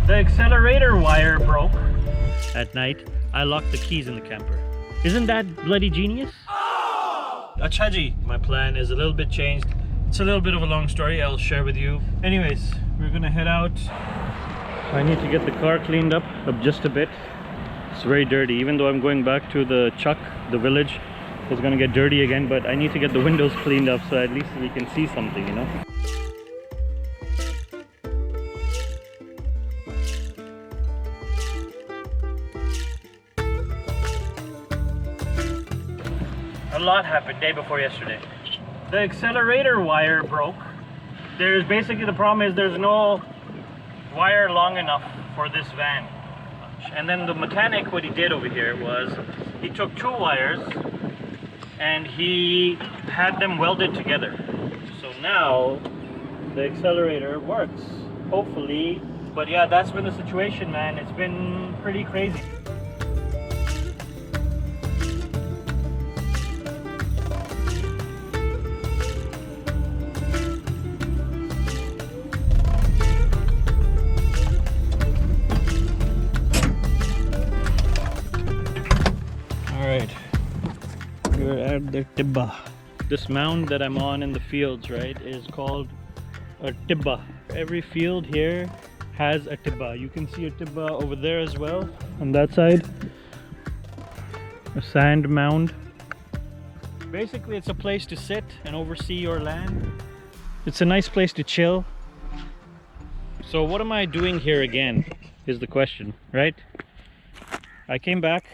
The accelerator wire broke. At night, I locked the keys in the camper. Isn't that bloody genius? Acha ji, my plan is a little bit changed. It's a little bit of a long story I'll share with you. Anyways, we're gonna head out. I need to get the car cleaned up just a bit. It's very dirty. Even though I'm going back to the Chak, the village, it's gonna get dirty again, but I need to get the windows cleaned up so at least we can see something, you know? A lot happened day before yesterday. The accelerator wire broke. There's basically the problem is there's no wire long enough for this van. And then the mechanic, what he did over here was he took two wires and he had them welded together. So now the accelerator works, hopefully. But yeah, that's been the situation, man. It's been pretty crazy. We're at the tibba. This mound that I'm on in the fields, right, is called a tibba. Every field here has a tibba. You can see a tibba over there as well on that side. A sand mound. Basically, it's a place to sit and oversee your land. It's a nice place to chill. So what am I doing here again is the question, right? I came back.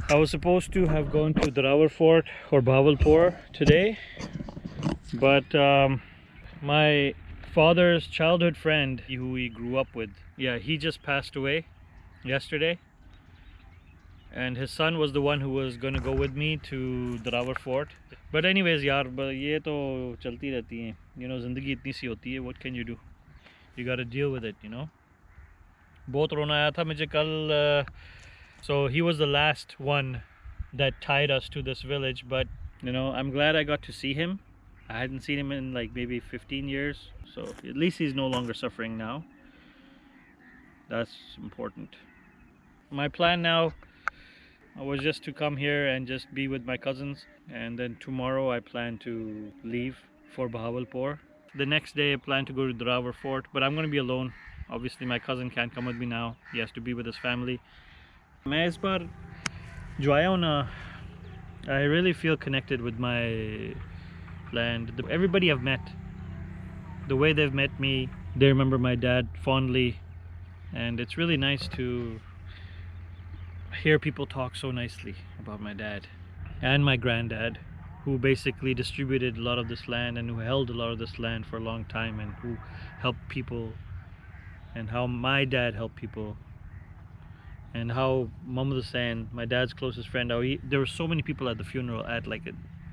I was supposed to have gone to Dharawar Fort or Bahawalpur today, but my father's childhood friend who he grew up with, yeah, he just passed away yesterday, and his son was the one who was going to go with me to Dharawar Fort. But anyways, yaar, ye to chalti rehti hai, you know, zindagi itni si hoti hai, what can you do? You got to deal with it, you know. Bahut rona aaya tha mujhe kal. So he was the last one that tied us to this village, but you know, I'm glad I got to see him. I hadn't seen him in like maybe 15 years, so at least he's no longer suffering now. That's important. My plan now was just to come here and just be with my cousins, and then tomorrow I plan to leave for Bahawalpur. The next day I plan to go to Dharawar Fort, but I'm going to be alone. Obviously my cousin can't come with me now. He has to be with his family. मैं इस बार जो आया हूँ ना, I really feel connected with my land. Everybody I've met, the way they've met me, they remember my dad fondly, and it's really nice to hear people talk so nicely about my dad and my granddad, who basically distributed a lot of this land and who held a lot of this land for a long time and who helped people, and how my dad helped people. And how Mohammad Hussain, my dad's closest friend, there were so many people at the funeral at like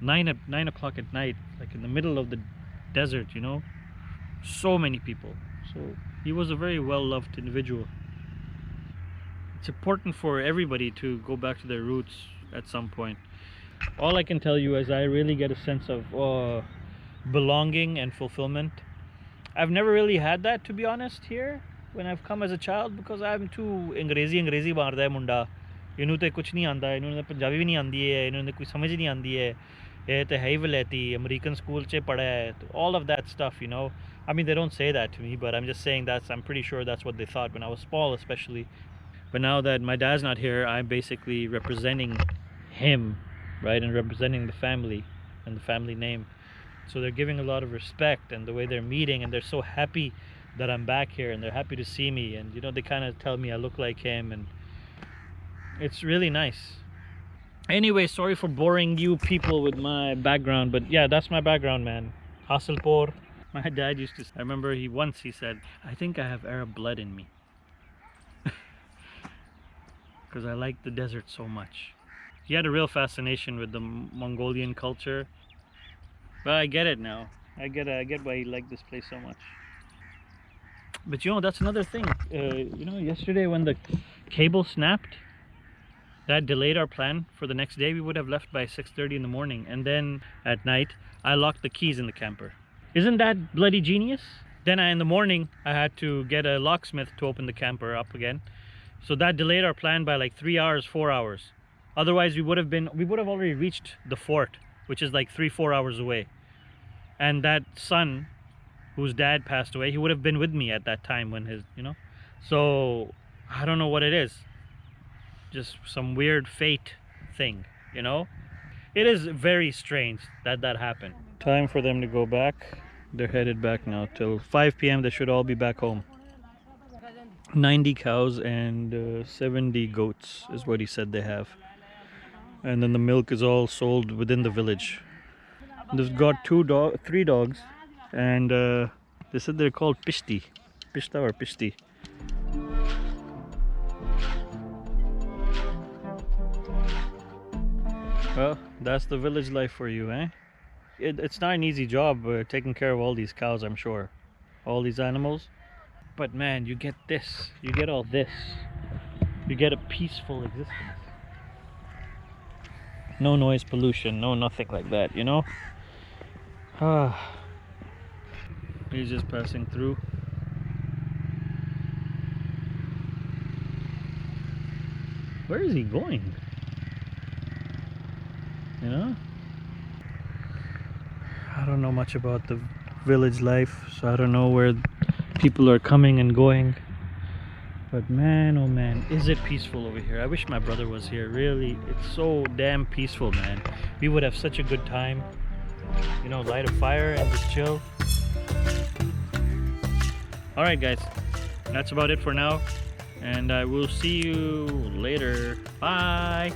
9 o'clock at night, like in the middle of the desert, you know. So many people. So he was a very well-loved individual. It's important for everybody to go back to their roots at some point. All I can tell you is I really get a sense of belonging and fulfillment. I've never really had that, to be honest, here when I've come as a child, because I'm too अंग्रेजी मारदा है मुंडा, इन्हू ते कुछ नहीं आंदा, इन्हू ने पंजाबी भी नहीं आंदी है, इन्हू ने कोई समझ नहीं आंदी है, ये ते है ही वलैती अमेरिकन स्कूल च पढ़ा है, all of that stuff, you know. I mean, they don't say that to me, but I'm just saying I'm pretty sure that's what they thought when I was small, especially. But now that my dad's not here, I'm basically representing him, right, and representing the family and the family name. So they're giving a lot of respect, and the way they're meeting, and they're so happy that I'm back here, and they're happy to see me, and you know, they kind of tell me I look like him, and it's really nice. Anyway, sorry for boring you people with my background, but yeah, that's my background, man. Hasilpur. My dad used to, I remember he said, I think I have Arab blood in me, because I like the desert so much. He had a real fascination with the Mongolian culture, but I get it now. I get why he liked this place so much. But you know, that's another thing. You know, yesterday when the cable snapped, that delayed our plan for the next day. We would have left by 6:30 in the morning, and then at night I locked the keys in the camper. Isn't that bloody genius? Then in the morning, I had to get a locksmith to open the camper up again. So that delayed our plan by like 3 hours, 4 hours. Otherwise, we would have already reached the fort, which is like 3-4 hours away. And that son, whose dad passed away, he would have been with me at that time when his, you know. So I don't know what it is. Just some weird fate thing, you know. It is very strange that that happened. Time for them to go back. They're headed back now. Till 5 p.m. they should all be back home. 90 cows and 70 goats is what he said they have. And then the milk is all sold within the village. They've got 3 dogs, and they said they're called Pishti. Pishta or Pishti. Well, that's the village life for you, eh? It's not an easy job taking care of all these cows, I'm sure. All these animals. But man, you get this. You get all this. You get a peaceful existence. No noise pollution, no nothing like that, you know? He's just passing through. Where is he going? You know? I don't know much about the village life, so I don't know where people are coming and going. But man, oh man, is it peaceful over here. I wish my brother was here. Really, it's so damn peaceful, man. We would have such a good time. You know, light a fire and just chill. Alright guys, that's about it for now. And I will see you later. Bye!